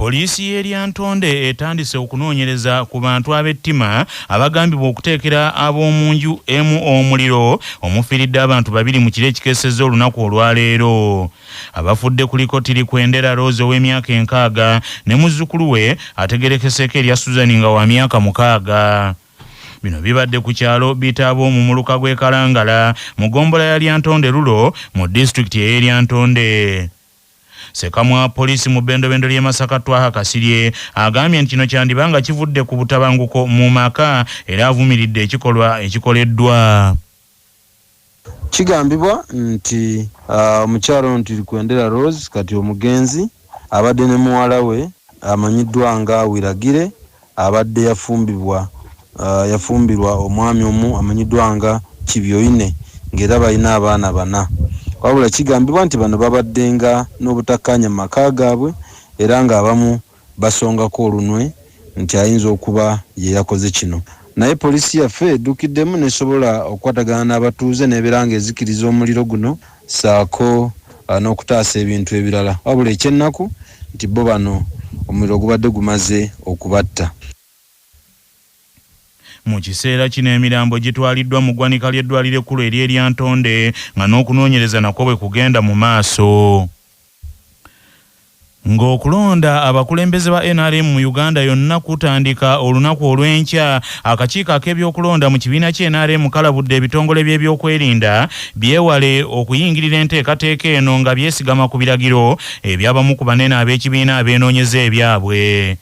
Poliisi y'Eryantonde etandise okunoonyereza ku bantu ab'ettima abagambibwa okuteekera ab'omu nju emu omuliro omufiiridde abantu babiri mu kiro ekikeesezza olunaku olwaleero. Abafudde kuliko Tirikwendera Rose ow'emyaka 60 ne muzzukulu we ategerekeseeko erya Susan nga wa myaka 6. Bino bibadde ku kyalo Bitabo mu muluka gw'e Kalangala mu ggombolola ya Lyantonde Lulo mu disitulikiti y'Eryantonde. Sekamwa polisi mu bendobendo ly'e Masaka Twaha Kasirye agambye nti kino kyandibanga kivudde ku butabanguko mu maka era avumiridde ekikolwa ekikoleddwa. Kigambibwa nti omukyalo Tirikwendera Rose kati omugenzi abadde ne muwala we amanyiddwa nga Wiragire abadde yafumbirwa omwami omu amanyiddwa nga Kibyoine ng'era balina abaana 4. Wabula kigambibwa nti bano babaddenga n'obutakkaanya mu maka gaabwe era ng'abamu basongako olunwe nti ayinza okuba ye yakoze kino. Naye polisi yaffe eddukiddemu nesobola okukwatagana n'abatuuze n'ebeera ng'ezikiriza omuliro guno saako n'okutaasa ebintu ebirala. Wabula ekyennaku nti bo bano omuliro gubadde gumaze okubatta. Mu kiseera kino emirambo gitwaliddwa mu ggwanika ly'eddwaliro ekkulu ery'Eryantonde nga n'okunoonyereza nakwo bwe kugenda mu maaso. Ng'okulonda abakulembeze ba NRM mu Uganda yonna kutandika olunaku olw'enkya, akakiiko ak'ebyokulonda mu kibiina ky'NRM kalabudde ebitongole by'ebyokwerinda byewale okuyingirira enteekateeka eno nga byesigama ku biragiro ebyabamu ku banene ab'ekibiina abeenoonyeza ebyabwe.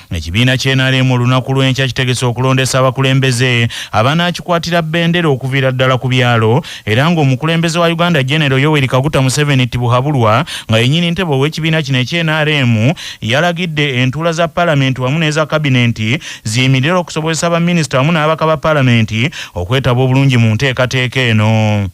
Ekibiina ky'NRM olunaku lw'enkya kitegese okulondesa abakulembeze abanaakikwatira bendera okuviira ddala ku byalo era ng'omukulembeze wa Uganda General Yoweri Kaguta Museveni Tibuhaburwa nga yennyini ntebe ow'ekibiina kino eky'NRM yalagidde entuula za paalamenti wamu n'eza kabinenti ziyimirire okusobozesa baminisita wamu n'ababaka ba paalamenti okwetaba obulungi mu nteekateeka eno.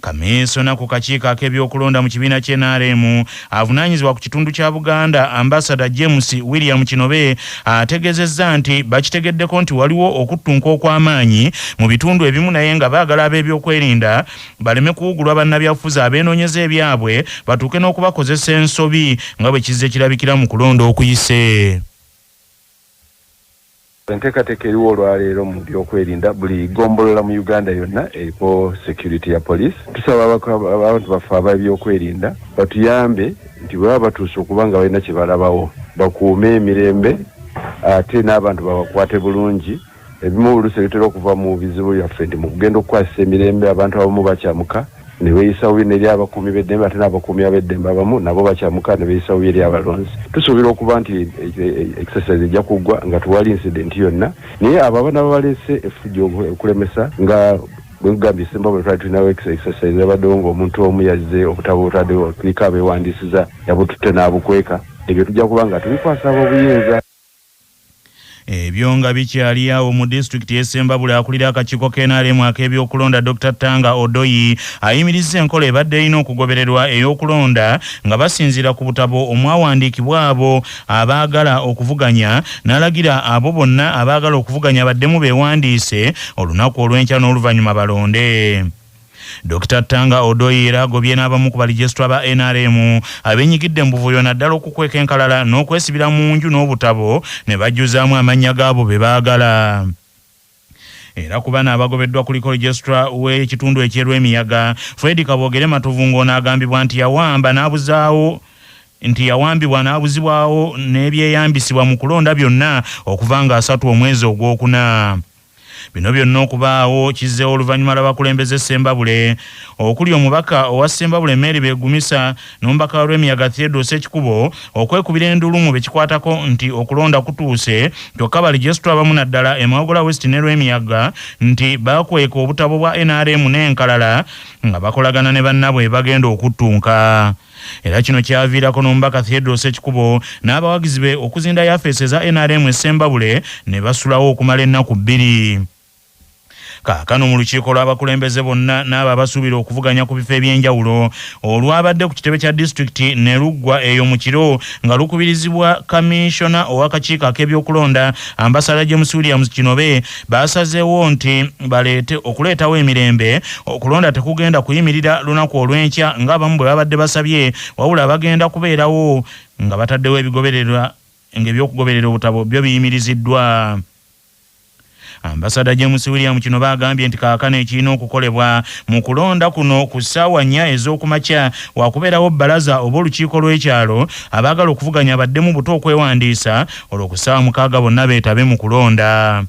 Kaminsona ku kakiiko ak'ebyokulonda mu kibiina ky'NRM avunaanyizibwa ku kitundu kya Buganda Ambassador James William Kinobe ategeezezza nti bakitegeddeko nti waliwo okuttunka okw'amaanyi mu bitundu ebimu naye nga baagala ab'ebyokwerinda baleme kuwugulwa bannabyabufuzi abeenoonyeza ebyabwe batuuke n'okubakozesa ensobi nga bwe kizze kirabikira mu kulonda okuyise. Enteekateeka eriwo olwaleero mu byokwerinda buli ggombolola mu Uganda yonna eriko security ya police. Tusaba abantu baffe ab'ebyokwerinda batuyambe nti bwe baba batuuse okuba nga balina kye balabawo bakuume emirembe ate n'abantu babakwate bulungi. Ebimu oluusi bitera okuva mu bizibu byaffe nti mu kugenda okukwasisa emirembe abantu abamu bakyamuka ne beeyisa bubi n'eri abakuumi b'eddembe ate n'abakuumi ab'eddembe abamu nabo bakyamuka ne beeyisa bubi eri abalonzi. Tusuubira okuba nti exercise ejja kuggwa nga tewali incident yonna, naye abo abana babaleese effujjo okulemesa nga bwegambye Sembabule twali tulinawo exercise yabaddewo ng'omuntu omu yazze obutabo butaddewo kuliko abeewandiisiza yabututte n'abukweka. Ebyo tujja kuba nga tubikwasa ab'obuyinza. Ebyo nga bikyali awo mu disitulikiti y'e Sembabule akulira akakiiko k'NRM ak'ebyokulonda Dr. Tanga Odoyi ayimirizza enkola ebadde erina okugobererwa ey'okulonda nga basinziira ku butabo omwawandiikibwa abo abaagala okuvuganya n'alagira abo bonna abaagala okuvuganya baddemu beewandiise olunaku olw'enkya n'oluvannyuma balonde. Dr. Tanga Odoyi era agobye n'abamu ku baligisitwa ba NRM abenyigidde mu buvuyo naddala okukweka enkalala n'okwesibira mu nju n'obutabo ne bajjuzaamu amannya gaabo be baagala. Era ku bano abagobeddwa kuliko Registra w'ekitundu eky'Emiyaga Fred Kabogere Matuvungo n'agambibwa nti yawambibwa n'abuzibwawo n'ebyeyambisibwa mu kulonda byonna okuva nga 3 omwezi ogwokuna. Bino byonna okubaawo kizzeewo oluvannyuma lw'abakulembeze Sembabule okuli omubaka owa Sembabule Mary Begumisa n'omubaka w'Emiyaga Theodore Sekikubo okwekubira endulu mu bekikwatako nti okulonda kutuuse kyokka baligisitwa abamu naddala Emawogola West ne Lwemiyaga nti bakweka obutabo bwa NRM n'enkalala nga bakolagana ne bannabwe bagenda okuttunka. Era kino kyaviirako n'omubaka Theodore Sekikubo n'abawagizi be okuzinda yafeesi za NRM e Sembabule ne basulawo okumala ennaku 2. Kaakano mu lukiiko lw'abakulembeze bonna n'abo abasuubira okuvuganya ku bifo eby'enjawulo olwabadde ku kitebe kya disitulikiti ne luggwa eyo mu kiro nga lukubirizibwa kaminsona ow'akakiiko ak'ebyokulonda Ambassador James Williams Kinobe basazeewo nti okuleetawo emirembe okulonda tekugenda kuyimirira lunaku olw'enkya ng'abamu bwe babadde basabye wabula bagenda kubeerawo nga bataddewo ebigobererwa ng'ebyokugoberera obutabo byo biyimiriziddwa. Ambassador James William kino bagambye nti kaakano ekirina okukolebwa mu kulonda kuno ku ssaawa 4 ez'okumakya wakubeerawo bbalaza oba olukiiko lw'ekyalo abaagala okuvuganya baddemu buto okwewandiisa olwo ku ssaawa 6 bonna beetabe mu kulonda.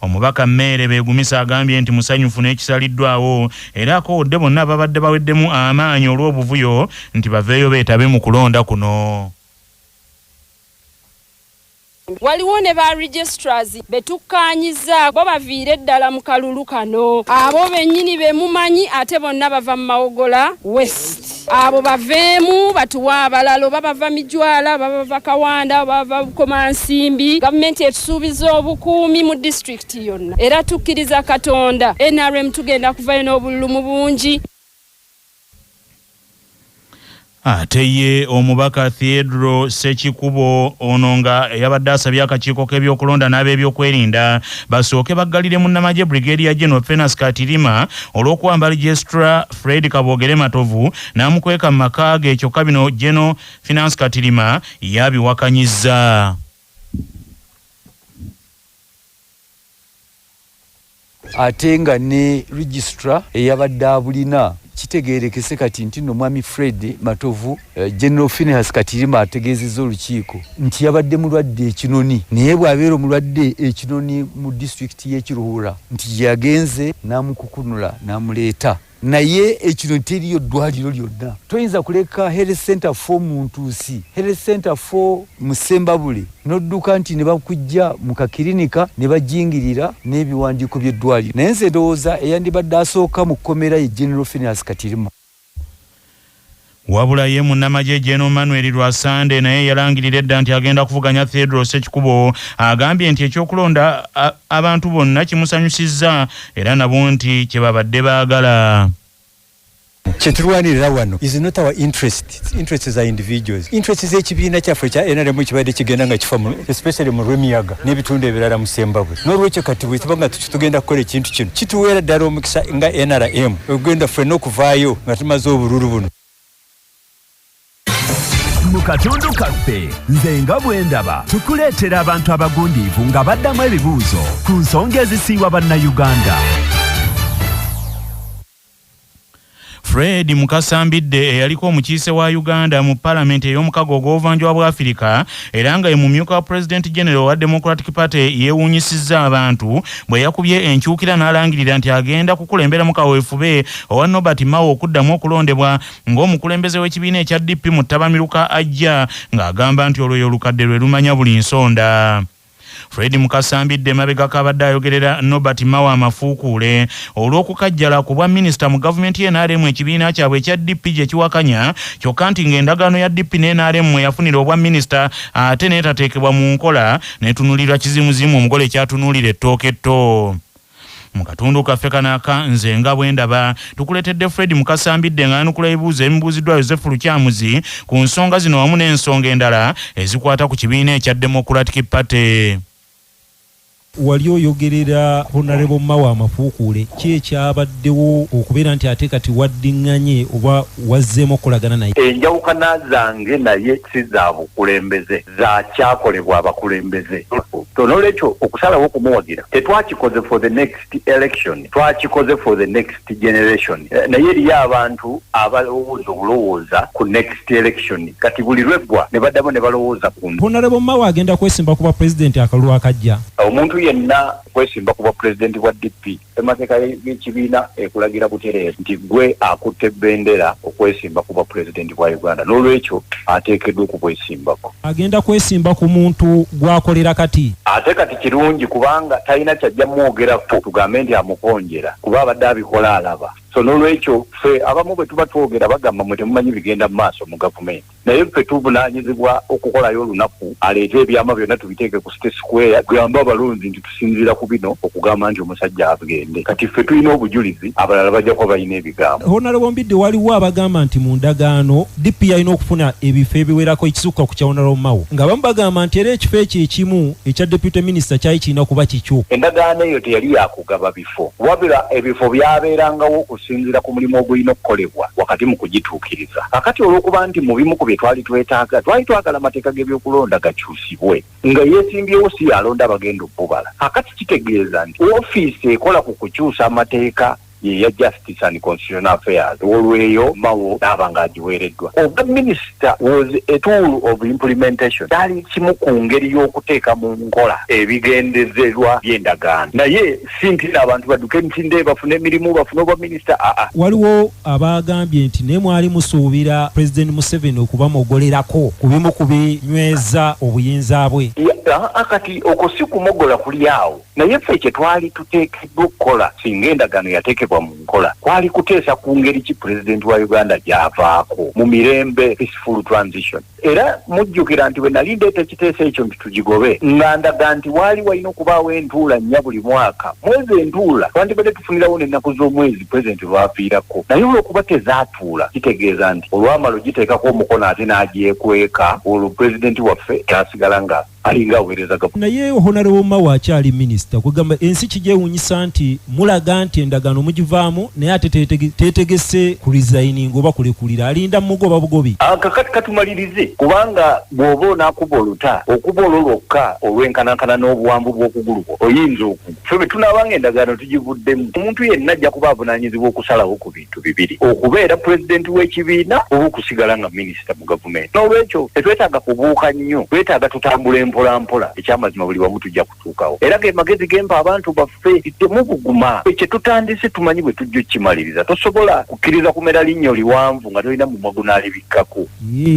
Omubaka Mmere Beegumisa agambye nti musanyufu n'ekisaliddwawo era akoowodde bonna ababadde baweddemu amaanyi olw'obuvuyo nti baveeyo beetabe mu kulonda kuno. Waliwo ne ba registrars betukkaanyiza bo baviire ddala mu kalulu kano. Abo bennyini be mumanyi ate bonna bava mu Mawogola West. Abo baveemu batuwa abalalo babava Mijwala babava Kawanda babava Komansimbi. Gavumenti etusuubiza obukuumi mu district yonna era tukkiriza Katonda NRM tugenda kuvayo n'obululu bungi. Ate ye omubaka Theodore Sekikubo ono nga yabadde asabye akakiiko k'ebyokulonda n'ab'ebyokwerinda basooke baggalire munnamagye Brigadier General Fenas Katirima olw'okuwamba Registrar Fred Kabogere Matovu n'amukweka mu maka ge. Kyokka bino General Fenas Katirima yabiwakanyizza. Ate nga ne Registrar eyabadde abulina kitegeerekese kati nti no mwami Fred Matovu General Phineas Katirima ategeezezza olukiiko nti yabadde mulwadde ekinoni naye bw'abeera omulwadde ekinoni mu district y'Ekiruhura nti yagenze n'amukukunula n'amuleeta naye ekino teriyo ddwaliro lyonna. Toyinza kuleka health center for Muntuusi, health center for Musembabule n'odduka nti ne bakujja mu kakirinika ne bajingirira n'ebiwandiiko by'eddwaliro. Naye nze ndowooza eyandibadde asooka mu kkomera ye General Phineas Katirima. Wabula ye munnamagye General Manuel Lwasande naye yalangirira edda nti agenda kuvuganya Theodore Sekikubo. Agambye nti ekyokulonda abantu bonna kimusanyusizza era nabo nti kye babadde baagala. Kyetulwanirira wano is not our interest. Interests are individuals. Interests z'ekibiina kyaffe kya NRM kibadde kigenda nga kifa especially mu Rwemiyaga n'ebitundu ebirala mu Sembabwe. N'olwekyo kati bwe tuba nga tugenda kukola ekintu kino kituweera ddala omukisa nga NRM ogenda ffenna okuvaayo nga tumaze obululu buno. Mukatundu kaffe nze nga bwe ndaba tukuleetera abantu abagundiivu nga baddamu ebibuuzo ku nsonga ezisiiwa bannayuganda. Fred Mukasambidde eyaliko omukiise wa Uganda mu Parliament ey'omukago ogw'obuvanjuba bwa Afrika era nga ye mumyuka wa President General wa Democratic Party yeewuunyisizza abantu bwe yakubye enkyukira n'alangirira nti agenda kukulembera mu kaweefube owa Norbert Mao okuddamu okulondebwa ng'omukulembeze w'ekibiina ekya DP mu ttabamiruka ajja ng'agamba nti olwo olukadde lwe lumanya buli nsonda. Fred Mukasambidde mabega kabadde ayogerera Norbert Mao amafuukuule olw'okukajjala ku bwa minisita mu gavumenti y'NRM ekibiina kyabwe ekya DP gye kiwakanya kyokka nti ng'endagaano ya DP n'NRM yafunira obwa minisita ate n'etateekebwa mu nkola n'etunulirwa kizimuzimu omugole kyatunuulira ettooke etto. Mu katundu kaffe kanaka nze nga bwe ndaba tukuleetedde Fred Mukasambidde ng'anukula ebibuuzo ebibuuziddwa Joseph Lukyamuzi ku nsonga zino wamu n'ensonga endala ezikwata ku kibiina ekya Democratic Party. Wali oyogerera Honorable Mao amafuukuule ki ekyabaddewo okubeera nti ate kati waddiŋŋanye oba wazzeemu okolagana naye? Enjawukana zange naye si za bukulembeze za kyakolebwa abakulembeze. N'olwekyo okusalawo okumuwagira tetwakikoze for the next election, twakikoze for the next generation. Naye eriyo abantu abalowooza obulowooza ku next election kati buli lweggwa ne baddamu ne balowooza ku Honorable Mao agenda kwesimba ku bwa pulezidenti akalulu akajja. Omuntu yenna kwesimba ku bwa pulezidenti wa DP emateeka y'ekibiina ekulagira butereevu nti gwe akutte bendera okwesimba ku bwa pulezidenti wa Uganda n'olwekyo ateekeddwa okukwesimbako. Agenda kwesimba ku muntu gwakolera kati. Ate kati kirungi kubanga talina kyajja mwogerako tugambe nti amukonjera kuba abadde abikola alaba. So n'olwekyo ffe abamu bwe tuba twogera bagamba mwe temumanyi bigenda mu maaso mu gavumenti. Naye ffe tuvunaanyizibwa okukolayo olunaku aleete ebyama byonna tubiteeke ku State Square gamba abalunzi nti tusinziira ku bino okugamba nti omusajja agende. Kati ffe tulina obujulizi abalala bajja kuba balina ebigambo. Honorable Mbidde waliwo abagamba nti mu ndagaano DP yalina okufuna ebifo ebiwerako ekisukka ku kya Honorable Mao nga bamu bagamba nti era ekifo ekyo ekimu ekya Deputy Minister kyali kirina kuba kikyo. Endagaano eyo teyali yakugaba bifo wabula ebifo byabeerangawo ku okusinziira ku mulimu ogulina okukolebwa wakati mu kugituukiriza. Kakati olw'okuba nti mu bimu ku bye twali twagala amateeka g'ebyokulonda gakyusibwe nga yeesimbyewo si yalonda abagenda okubala. Kakati kitegeeza nti ofiisi ekola ku kukyusa amateeka ya Justice and Constitutional Affairs olweyo Mawo n'abanga agiweereddwa. The minister was a tool of implementation. Tali kimu ku ngeri y'okuteeka mu nkola ebigendezerwa by'endagaano. Naye sinti abantu baduke ntinde bafune emirimu bafune obwa minister. Waliwo abagambye nti ne mwali musuubira President Museveni okuba mogolerako ku bimu ku binyweza obuyinza bwe. Akati okosi kumogola kuli awo naye ffe kye twali tuteekeddwa okukola singa endagaano yateekebwa mu nkola kwali kuteesa ku ngeri ki President wa Uganda gy'avaako mu mirembe peaceful transition. Era mujjukira nti bwe nali ndeeta ekiteeso ekyo nti tugigobe nga ndaga nti waali walina okubaawo entuula nnya buli mwaka. Mwezi entuula twandibadde tufunirawo n'ennaku z'omwezi President lw'afiirako, naye olw'okuba tezaatuula kitegeeza nti olw'amalo giteekako omukono ate n'agyekweka olwo President waffe kyasigala nga alinga aweereza gavumenti. Naye Honorable Mawo akyali minisita kwegamba ensi kigyewuunyisa nti mulaga nti endagaano mugivaamu naye ate teetegese ku resigning oba kulekulira alinda mugoba bugobi. Kakati katumalirize kubanga bw'oba onaakuba oluta okuba olwo lwokka olw'enkanankana n'obuwanvu bw'okugulu oyinza okuba. Ffe bwe tunaabanga endagaano tugivuddemu omuntu yenna ajja kuba avunaanyizibwa okusalawo ku bintu bibiri: okubeera pulezidenti w'ekibiina oba okusigala nga minisita mu gavumenti. N'olwekyo tetwetaaga kubuuka nnyo, twetaaga tutambula mpola ekyamazima buli wamu tujja kutuukawo. Era ge magezi gempa abantu baffe temubuguma kye tutandise tumanyi bwe tujja okkimaliriza. Tosobola kukkiriza kumera linnyo liwanvu nga tolina mu magunaalibikkako.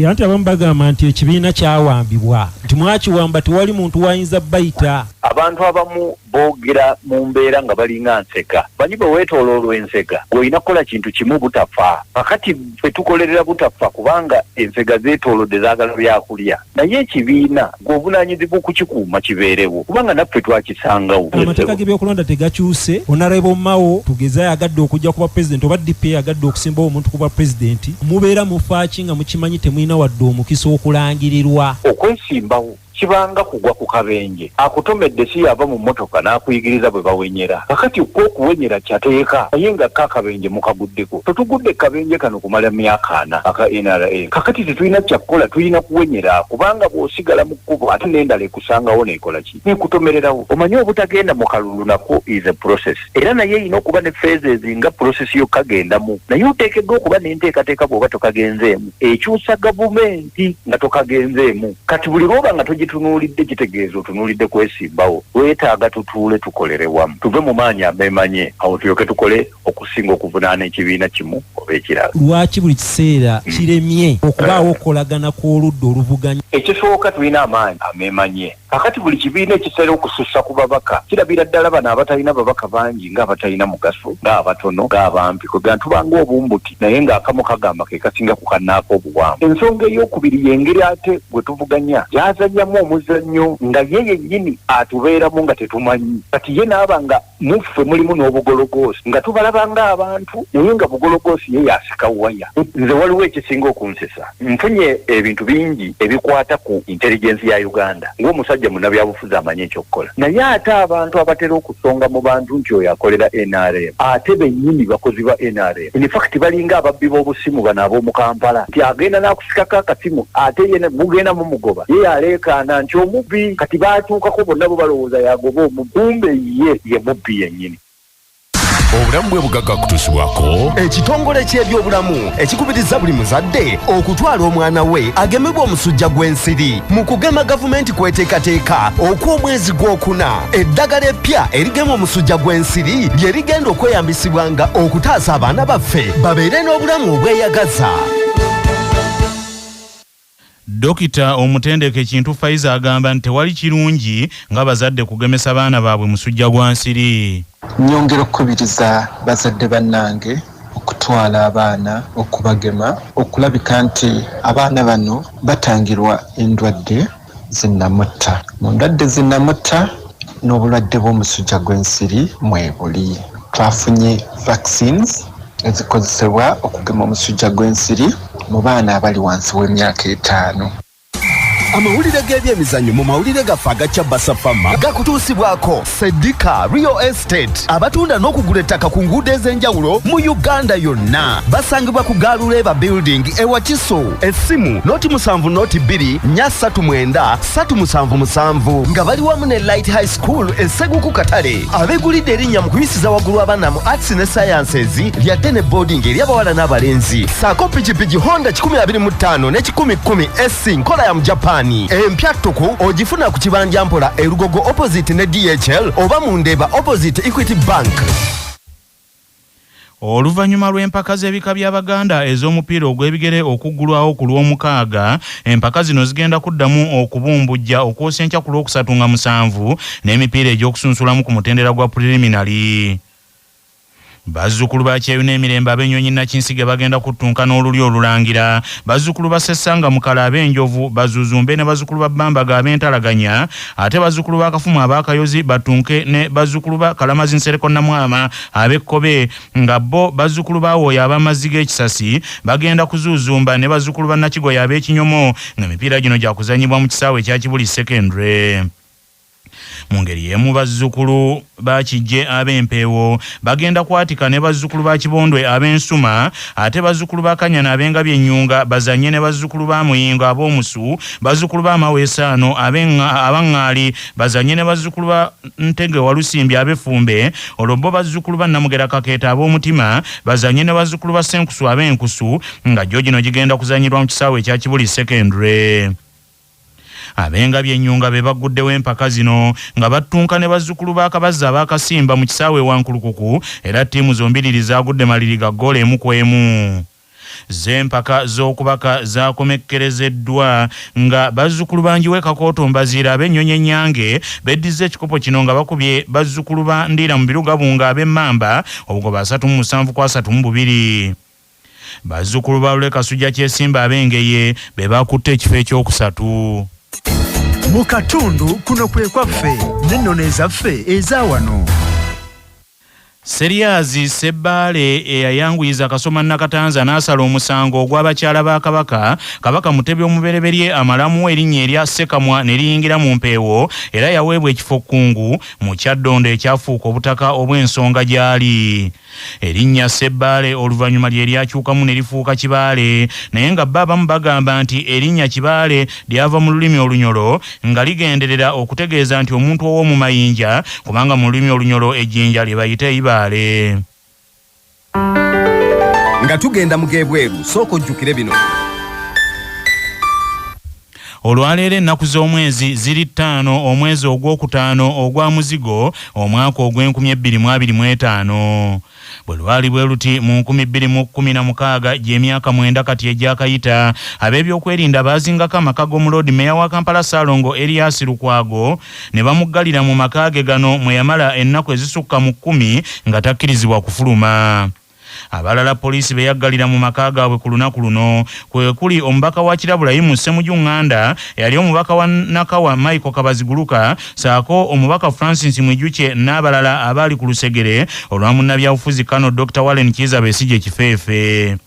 Anti abamu bagamba nti ekibiina kyawambibwa, nti mwakiwamba tewali muntu wayinza bayita. Abantu abamu boogera mu mbeera nga balinga nseka. Banyi bwe weetooloola ensega gw'olina kukola kintu kimu butafa. Kakati ffe tukolerera butafa kubanga ensega zeetoolodde zaagala byakulya. Naye ekibiina gw'obunaanyizibwa okukikuuma kibeerewo kubanga naffe twakisangawo. Amateeka g'ebyokulonda tegakyuse. Honorable Mawo tugeza yagadde okujja kuba president oba DP yagadde okusimbawo omuntu kuba president. Mubeera mufaaki nga mukimanyi temulina wadde omukisa okulangirirwa. Okwesimbawo kibanga kugwa ku kabenje akutomedde si yava mu mmotoka n'akuyigiriza bwe bawenyera. Kakati okuwenyera kyateeka naye nga kabenje mukaguddeko. Tetugudde kabenje kano kumala myaka 4 aka NRA. Kakati tetulina kyakukola, tulina kuwenyera kubanga bw'osigala mu kkubo ate n'endala ekusangawo n'ekola ki n'ekutomererawo. Omanyi obutagenda mu kalulu nako is a process. Era naye erina okuba ne phases nga process yokka gendamu. Naye oteekeddwa okuba n'enteekateeka bw'oba tokagenzeemu. Ekyusa gavumenti nga tokagenzeemu. Kati buli lw'oba nga tunuulidde kitegeeza otunuulidde kwesimbawo. Weetaaga tutuule tukolere wamu tuve mu maanyi ameemanye awo tulyoke tukole okusinga okuvunaana ekibiina kimu oba ekirala. Lwaki buli kiseera kiremye okubaawo okolagana kw'oludda oluvuganya? Ekisooka tulina amaanyi ameemanye. Kakati buli kibiina ekiseera okusussa ku babaka kirabira ddala bano abatalina babaka bangi ng'abatalina mugaso ng'abatono ng'abampi kwega tubanga obumbuti naye ng'akamu kagamba ke kasinga ku kannaako obuwanvu. Ensonga ey'okubiri yengeri ate bwe tuvuganya gyazannyamu omuzannyo nga ye yennyini atubeeramu nga tetumanyi. Kati ye naaba nga muffe mulimu n'obugologoosi nga tubalaba ng'abantu naye nga bugologoosi ye yasika waya. Nze waliwo ekisinga okunsesa. Nfunye ebintu bingi ebikwata ku intelligence ya Uganda ng'omusajja munnabyabufuzi amanyi ekyokukola. Naye ate abantu abatera okusonga mu bantu nti oyo akolera NRM ate bennyini bakozi ba NRM. In fact balinga ababbi b'obusimu bano ab'omu Kampala nti agenda n'akusikako akasimu ate ye mugenda mu mugoba ye yaleekaana nti omubbi. Kati baatuukako bonna bo balowooza yagoba omugumbe ye mubbi yennyini. Obulamu bwe bugagga kutuusibwako ekitongole ky'ebyobulamu ekikubiriza buli muzadde okutwala omwana we agemebwa omusujja gw'ensiri. Mu kugema gavumenti kweteekateeka okw'omwezi gw'okuna eddagala eppya erigema omusujja gw'ensiri lye rigenda okweyambisibwanga okutaasa abaana baffe babeere n'obulamu obweyagaza. Dokita omutendeke Kintu Faiza agamba nti tewali kirungi ng'abazadde kugemesa baana baabwe musujja gwa nsiri. Nyongera okukubiriza bazadde bannange okutwala abaana okubagema okulabika nti abaana bano batangirwa endwadde zinnamutta. Mu ndwadde zinnamutta n'obulwadde bw'omusujja gw'ensiri mwebuli. Twafunye vaccines ezikozesebwa okugema omusujja gw'ensiri mu baana abali wansi w'emyaka 5. amawulire g'ebyemizannyo mu mawulire gaffe agakyabasafama gakutuusibwako Sedika Real Estate abatunda n'okugula ettaka ku nguudo ez'enjawulo mu Uganda yonna. Basangibwa ku Galuleba Building ewa Kiso. Essimu noti 7 noti 2 339 377 nga bali wamu ne Light High School Esseguku Katale. Abeegulidde erinnya mu kuyisiza waggulu abaana mu Arts ne Sciences lyadde ne boarding ery'abawala n'abalenzi. Saako pikipiki Honda 2025 ne 1010 SC nkola ya mu Japan. Empya ttuku ogifuna ku kibanja mpola Erugogo opposite ne DHL oba mu Ndeeba opposite Equity Bank. Oluvannyuma lw'empaka z'ebika by'Abaganda ez'omupiira ogw'ebigere okuggulwawo ku Lwomukaaga, empaka zino zigenda kuddamu okubumbujja okwosa enkya ku Lwokusatu nga 7 n'emipiira egy'okusunsulamu ku mutendera gwa preliminary. Bazzukulu ba Kyeyu n'Emirembe ab'Ennyonyi Nakinsige bagenda kuttunka n'oluli olulangira. Bazzukulu ba Ssessanga Mukala ab'Enjovu, Bazuzumbe ne bazzukulu ba Bambaga ab'Entalaganya, ate bazzukulu ba Kafumu ab'Akayozi batunke ne bazzukulu ba Kalamazi Nsereko Namwama ab'Ekkobe, nga bo bazzukulu ba Woya ab'Amazzi g'Ekisasi bagenda kuzuuzumba ne bazzukulu ba Nakigoya ab'Ekinyomo, ng'emipiira gino gya kuzannyibwa mu kisaawe ekya Kibuli Secondary. Mu ngeri y'emu bazzukulu ba Kijje ab'Empeewo bagenda kwatika ne bazzukulu ba Kibondwe ab'Ensuma, ate bazzukulu ba Kanyana ab'Engabye Ennyunga bazanye ne bazzukulu ba Muyingo ab'Omusu, bazzukulu ba Maweesaano ab'Aŋŋaali bazanye ne bazzukulu ba Ntege Walusimbi ab'Effumbe, olwo bo bazzukulu ba Namugera Kakeeta ab'Omutima bazanye ne bazzukulu ba Senkusu ab'Enkusu, nga gyo gino gigenda kuzanyirwa mu kisaawe ekya Kibuli Secondary. Ab'Engabye Ennyunga be baguddewo empaka zino nga battunka ne bazzukulu ba Kabazza ab'Akasimba mu kisaawe Wankulukuku, era ttiimu zombiriri zaagudde maliri ga ggoolo 1-1. Z'empaka z'okubaka zaakomekkerezeddwa nga bazzukulu bangi we Kakooto Mbaziira ab'Ennyonyi Ennyange beddiza ekikopo kino nga bakubye bazzukulu ba Ndiira mu Birugabunga ab'Emmamba obugoba 37-32. Bazzukulu ba Lule Kasujja Kyesimba ab'Engeye be bakutte ekifo ekyokusatu. Mu katundu kuno kwe kwaffe n'ennono ezaffe eza wano. Seriazi Sebbaale eyayanguyiza Kasoma Nakatanza n'asala omusango ogw'abakyala ba Kabaka, Kabaka Mutebi omubereberye amalamu erinnya erya Ssekamwa ne liyingira mu mpeewo, era yaweebwa ekifo Kkungu mu Kyaddondo ekyafuuka obutaka obw'ensonga gy'ali. Erinnya Sebbaale oluvannyuma lye lyakyukamu ne lifuuka Kibaale, naye nga abamu bagamba nti erinnya Kibaale lyava mu lulimi Olunyolo nga ligenderera okutegeeza nti omuntu ow'omu mayinja, kubanga mu lulimi Olunyolo ejjinja lye bayita Ibaale. Nga tugenda mu g'ebweru sooka ojjukire bino. Olwaleero ennaku z'omwezi ziri 5 omwezi ogwokutaano ogwa Muzigo omwaka ogw'2025. Bwe lwali bwe luti mu 2016 gy'emyaka 9 kati egyakayita, ab'ebyokwerinda baazingako amaka g'omuloodi Meya wa Kampala Ssaalongo Erias Lukwago ne bamuggalira mu maka ge gano mwe yamala ennaku ezisukka mu 10 nga takkirizibwa kufuluma. Abalala poliisi be yaggalira mu maka gaabwe ku lunaku luno kwe kuli omubaka wa Kirabulayimu Ssemujju Nganda, yali omubaka wa Nakawa Michael Kabaziguluka, saako omubaka Francis Mwijuke n'abalala abaali ku lusegere olwa munnabyabufuzi Kano Dr. Warren Kiiza Besigye Kifeefe.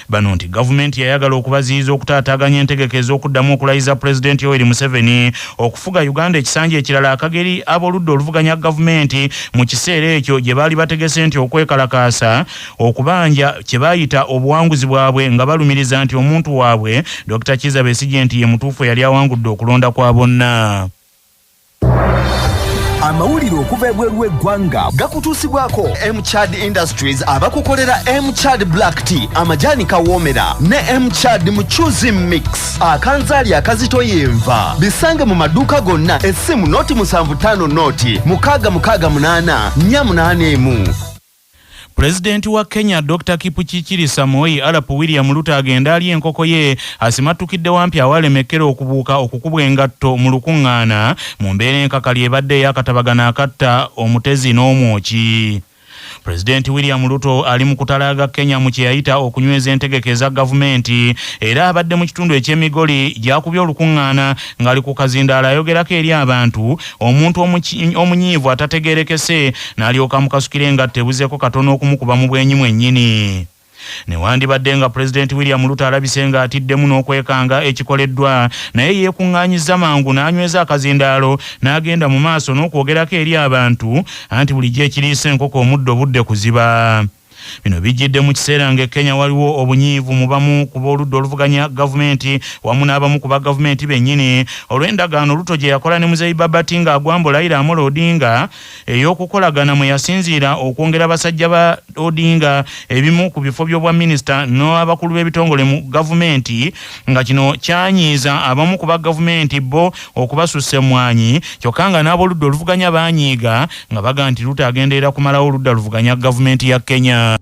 Bano nti gavumenti yayagala okubaziyiza okutaataaganya entegeka ez'okuddamu okulayiza Pulezidenti Yoweri Museveni okufuga Uganda ekisanja ekirala akageri ab'oludda oluvuganya gavumenti mu kiseera ekyo gye baali bategese nti okwekalakaasa okubanja kye baayita obuwanguzi bwabwe nga balumiriza nti omuntu waabwe Dr. Kiiza Besigye nti ye mutuufu yali awangudde okulonda kwa bonna. Amawulire okuva ebweru w'eggwanga gakutuusibwako M-Chad Industries abakukolera M-Chad Black Tea, amajaani kawoomera ne M-Chad Muchuzi Mix akanzaali akazitoya enva. Bisange mu maduuka gonna. Essimu noti 75 noti 668 481. Pulezidenti wa Kenya Dr. Kipchirchir Samoei Arap William Ruto agenda ali enkoko ye asimatukidde wampi awalemekera okubuuka okukubwa engatto mu lukuŋŋaana mu mbeera enkakali ebadde eyakatabagana akatta omutezi n'omwoki. Pulezidenti William Ruto ali mu kutalaaga Kenya mu kyeyayita okunyweza entegeka eza gavumenti, era abadde mu kitundu eky'emigoli gyakubye olukuŋŋaana ng'ali ku kazindaala ayogerako eri abantu, omuntu omunyiivu atategeerekese n'alyoka mukasukira engatto ebuzeeko katono okumukuba mu bwenyi mwennyini. Newandibadde nga President William Ruto alabise nga atiddemu n'okwekanga ekikoleddwa, naye yeekuŋŋaanyiza mangu n'anyweza akazindaalo n'agenda mu maaso n'okwogerako eri abantu anti bulijjo ekiriisa enkoko omuddo budde kuziba. Bino bijjidde mu kiseera nga Kenya waliwo obunyiivu mu bamu ku b'oludda oluvuganya gavumenti wamu n'abamu ku bagavumenti bennyini olw'endagaano Ruto gye yakola ne Muzeeyi Babati nga agwambula Raila Amolo Odinga ey'okukolagana mwe yasinziira okwongera basajja ba Odinga ebimu ku bifo by'obwa minisita n'abakulu b'ebitongole mu gavumenti, nga kino kyanyiiza abamu ku bagavumenti bo okubasussa emmwanyi, kyokka nga n'ab'oludda oluvuganya baanyiiga nga baga nti Ruto agenderera kumalawo oludda oluvuganya gavumenti ya Kenya.